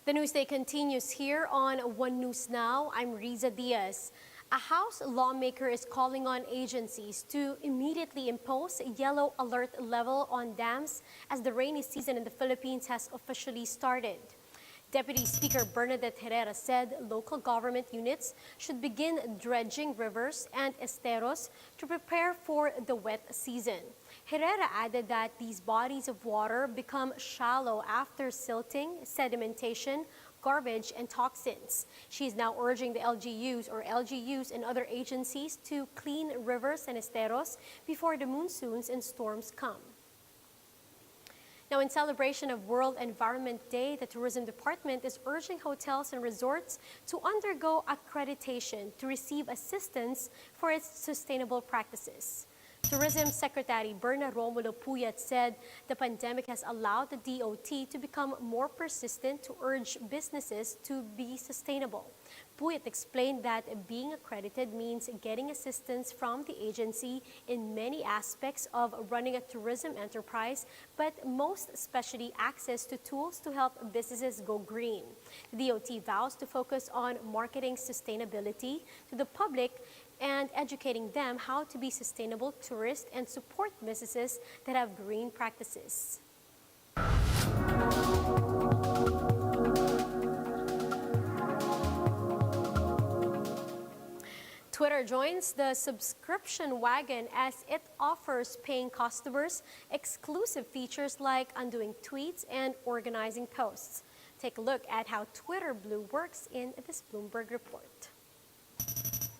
The news day continues here on One News Now. I'm Riza Diaz. A House lawmaker is calling on agencies to immediately impose a yellow alert level on dams as the rainy season in the Philippines has officially started. Deputy Speaker Bernadette Herrera said local government units should begin dredging rivers and esteros to prepare for the wet season. Herrera added that these bodies of water become shallow after silting, sedimentation, garbage, and toxins. She is now urging the LGUs and other agencies to clean rivers and esteros before the monsoons and storms come. Now, in celebration of World Environment Day, the Tourism Department is urging hotels and resorts to undergo accreditation to receive assistance for its sustainable practices. Tourism Secretary Berna Romulo Puyat said the pandemic has allowed the DOT to become more persistent to urge businesses to be sustainable. Puyat explained that being accredited means getting assistance from the agency in many aspects of running a tourism enterprise, but most especially access to tools to help businesses go green. The DOT vows to focus on marketing sustainability to the public and educating them how to be sustainable tourists and support businesses that have green practices. Twitter joins the subscription wagon as it offers paying customers exclusive features like undoing tweets and organizing posts. Take a look at how Twitter Blue works in this Bloomberg report.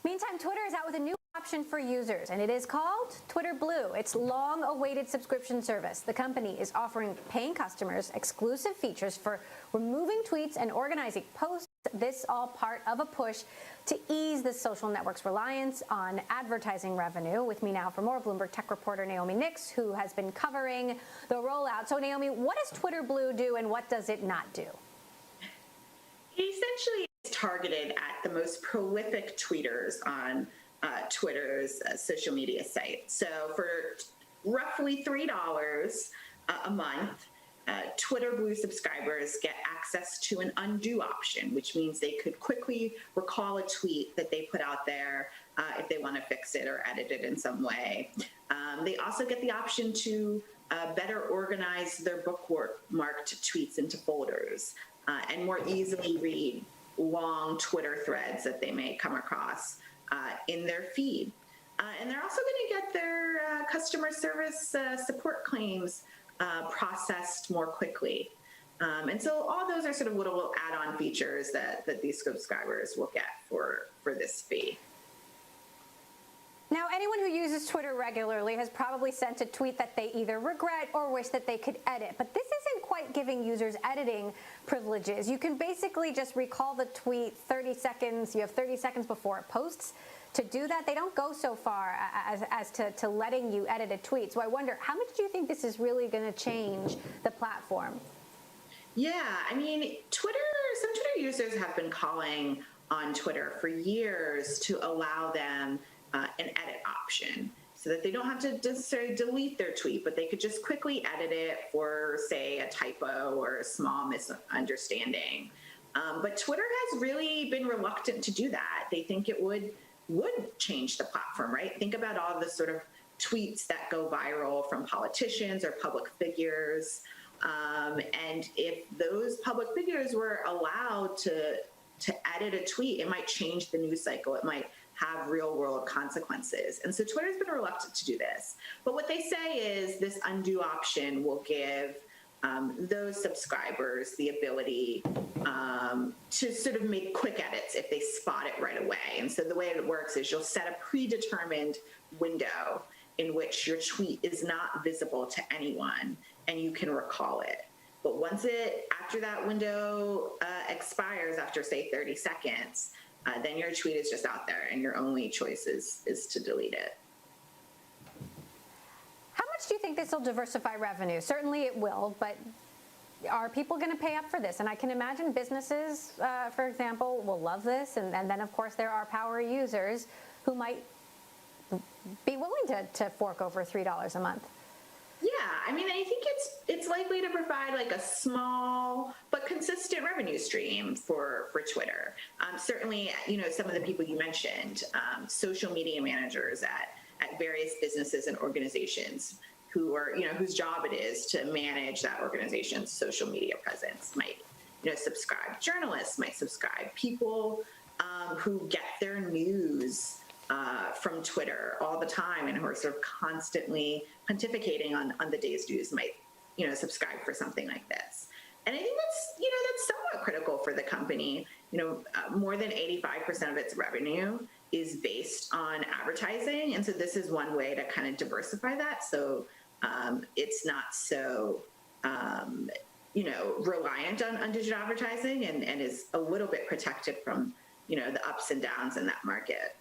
Meantime, Twitter is out with a new option for users, and it is called Twitter Blue. It's long-awaited subscription service. The company is offering paying customers exclusive features for removing tweets and organizing posts. This all part of a push to ease the social network's reliance on advertising revenue. With me now for more, Bloomberg tech reporter Naomi Nix, who has been covering the rollout. So, Naomi, what does Twitter Blue do, and what does it not do? Essentially, it's targeted at the most prolific tweeters on Twitter's social media site. So for roughly $3 a month, Twitter Blue subscribers get access to an undo option, which means they could quickly recall a tweet that they put out there if they want to fix it or edit it in some way. They also get the option to better organize their bookmarked tweets into folders and more easily read long Twitter threads that they may come across in their feed. And they're also going to get their customer service support claims processed more quickly. And so all those are sort of little add-on features that these subscribers will get for this fee. Now, anyone who uses Twitter regularly has probably sent a tweet that they either regret or wish that they could edit. But this isn't quite giving users editing privileges. You can basically just recall the tweet 30 seconds. You have 30 seconds before it posts to do that. They don't go so far as to letting you edit a tweet. So I wonder, how much do you think this is really going to change the platform? Yeah, I mean, some Twitter users have been calling on Twitter for years to allow them an edit option so that they don't have to necessarily delete their tweet, but they could just quickly edit it for, say, a typo or a small misunderstanding. But Twitter has really been reluctant to do that. They think it would change the platform, right? Think about all the sort of tweets that go viral from politicians or public figures. And if those public figures were allowed to edit a tweet, it might change the news cycle. It might have real world consequences. And so Twitter's been reluctant to do this. But what they say is this undo option will give those subscribers the ability to sort of make quick edits if they spot it right away. And so the way it works is you'll set a predetermined window in which your tweet is not visible to anyone and you can recall it. But after that window expires after, say, 30 seconds, then your tweet is just out there and your only choice is to delete it. How much do you think this will diversify revenue? Certainly it will, but are people going to pay up for this? And I can imagine businesses, for example, will love this. And then, of course, there are power users who might be willing to fork over $3 a month. Yeah, I mean, I think it's likely to provide like a small but consistent revenue stream for Twitter. Certainly, some of the people you mentioned, social media managers at various businesses and organizations who are whose job it is to manage that organization's social media presence might subscribe. Journalists might subscribe. People who get their news from Twitter all the time and who are sort of constantly pontificating on the day's news might, subscribe for something like this. And I think that's somewhat critical for the company. More than 85% of its revenue is based on advertising. And so this is one way to kind of diversify that. So it's not so, reliant on digital advertising and is a little bit protected from, the ups and downs in that market.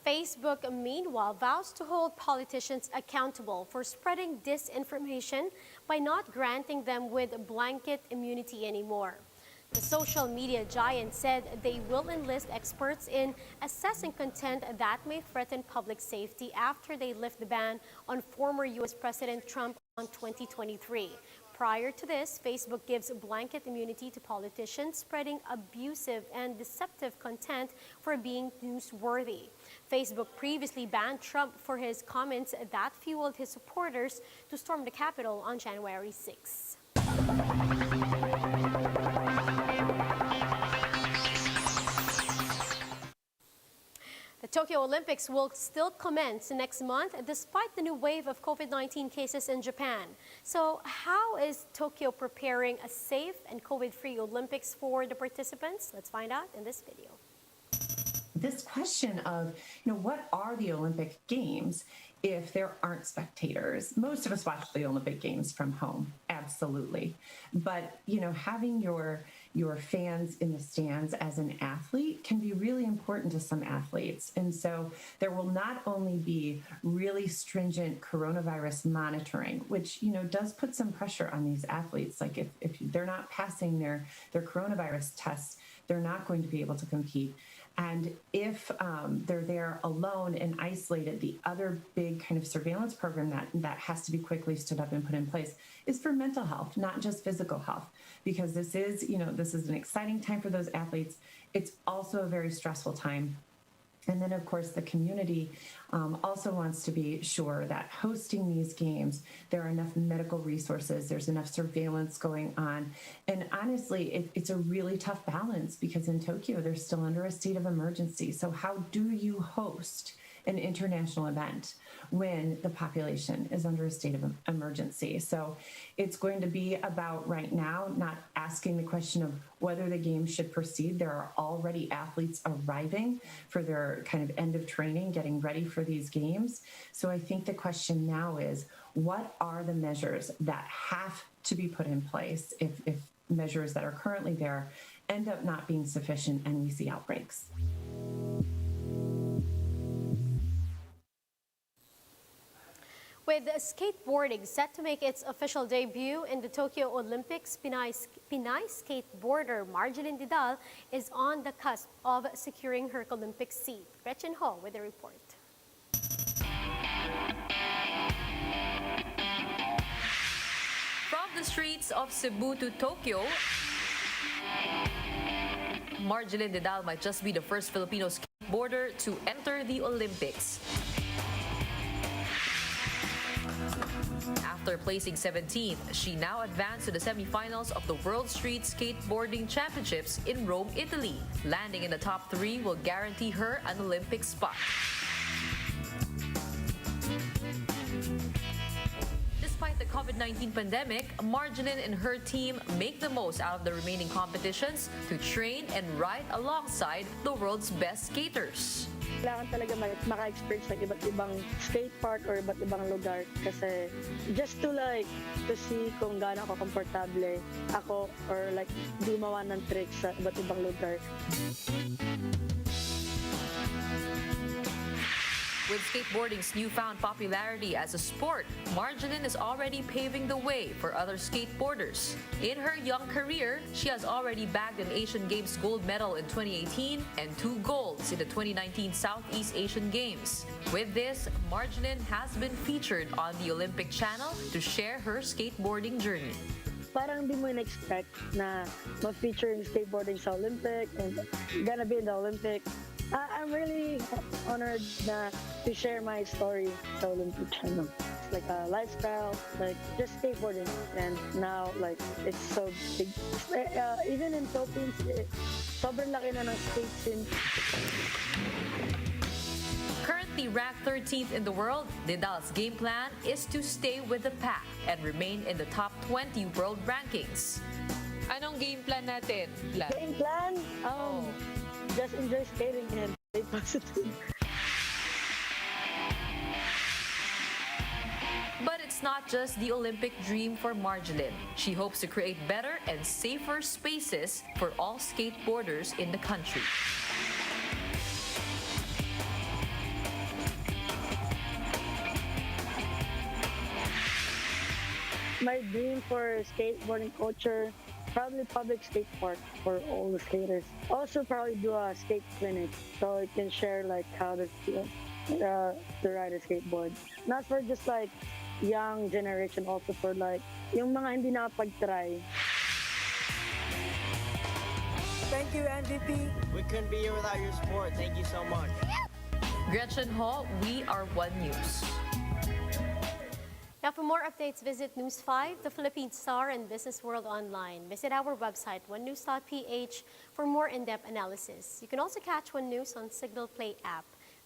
Facebook, meanwhile, vows to hold politicians accountable for spreading disinformation by not granting them with blanket immunity anymore. The social media giant said they will enlist experts in assessing content that may threaten public safety after they lift the ban on former U.S. President Trump on 2023. Prior to this, Facebook gives blanket immunity to politicians spreading abusive and deceptive content for being newsworthy. Facebook previously banned Trump for his comments that fueled his supporters to storm the Capitol on January 6. The Tokyo Olympics will still commence next month despite the new wave of COVID-19 cases in Japan. So how is Tokyo preparing a safe and COVID-free Olympics for the participants? Let's find out in this video. This question of, what are the Olympic Games if there aren't spectators? Most of us watch the Olympic Games from home, absolutely. But, having your fans in the stands as an athlete can be really important to some athletes. And so there will not only be really stringent coronavirus monitoring, which, does put some pressure on these athletes. Like if they're not passing their coronavirus tests, they're not going to be able to compete. And if they're there alone and isolated, the other big kind of surveillance program that has to be quickly stood up and put in place is for mental health, not just physical health, because this is an exciting time for those athletes. It's also a very stressful time. And then, of course, the community also wants to be sure that hosting these games, there are enough medical resources, there's enough surveillance going on. And honestly, it's a really tough balance because in Tokyo, they're still under a state of emergency. So how do you host an international event when the population is under a state of emergency? So it's going to be about right now not asking the question of whether the games should proceed. There are already athletes arriving for their kind of end of training, getting ready for these games. So I think the question now is, what are the measures that have to be put in place if measures that are currently there end up not being sufficient and we see outbreaks? With skateboarding set to make its official debut in the Tokyo Olympics, Pinay skateboarder Marjeline Didal is on the cusp of securing her Olympic seat. Gretchen Ho with the report. From the streets of Cebu to Tokyo, Marjeline Didal might just be the first Filipino skateboarder to enter the Olympics. After placing 17th, she now advanced to the semifinals of the World Street Skateboarding Championships in Rome, Italy. Landing in the top 3 will guarantee her an Olympic spot. Despite the COVID-19 pandemic, Marjeline and her team make the most out of the remaining competitions to train and ride alongside the world's best skaters. Kailangan talaga maka-experience ng iba't ibang skate park or iba't ibang lugar kasi just to see kung gaano ako komportable ako or gumawa ng tricks sa iba't ibang lugar. With skateboarding's newfound popularity as a sport, Marjolin is already paving the way for other skateboarders. In her young career, she has already bagged an Asian Games gold medal in 2018 and 2 golds in the 2019 Southeast Asian Games. With this, Marjolin has been featured on the Olympic Channel to share her skateboarding journey. Parang di mo in-expect na ma-feature yung skateboarding sa Olympic and gonna be in the Olympic. I'm really honored na to share my story sa Olympic channel. It's like a lifestyle, like just skateboarding, and now like it's so big. Even in Philippines, sobrang laki na ng skate scene. Currently ranked 13th in the world, Didal's game plan is to stay with the pack and remain in the top 20 world rankings. Anong game plan natin? Game plan? Just enjoy skating and stay positive. But it's not just the Olympic dream for Marjolin. She hopes to create better and safer spaces for all skateboarders in the country. My dream for skateboarding culture, probably public skate park for all the skaters. Also probably do a skate clinic so it can share like how to ride a skateboard. Not for just like young generation, also for like yung mga hindi nakapag-try. Thank you, MVP. We couldn't be here without your support. Thank you so much. Gretchen Ho, We Are One News. Now, for more updates, visit News 5, the Philippine Star, and Business World Online. Visit our website, onenews.ph, for more in-depth analysis. You can also catch One News on Signal Play app.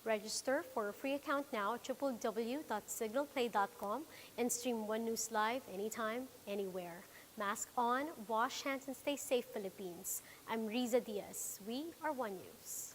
Register for a free account now at www.signalplay.com and stream One News live anytime, anywhere. Mask on, wash hands, and stay safe, Philippines. I'm Riza Diaz. We are One News.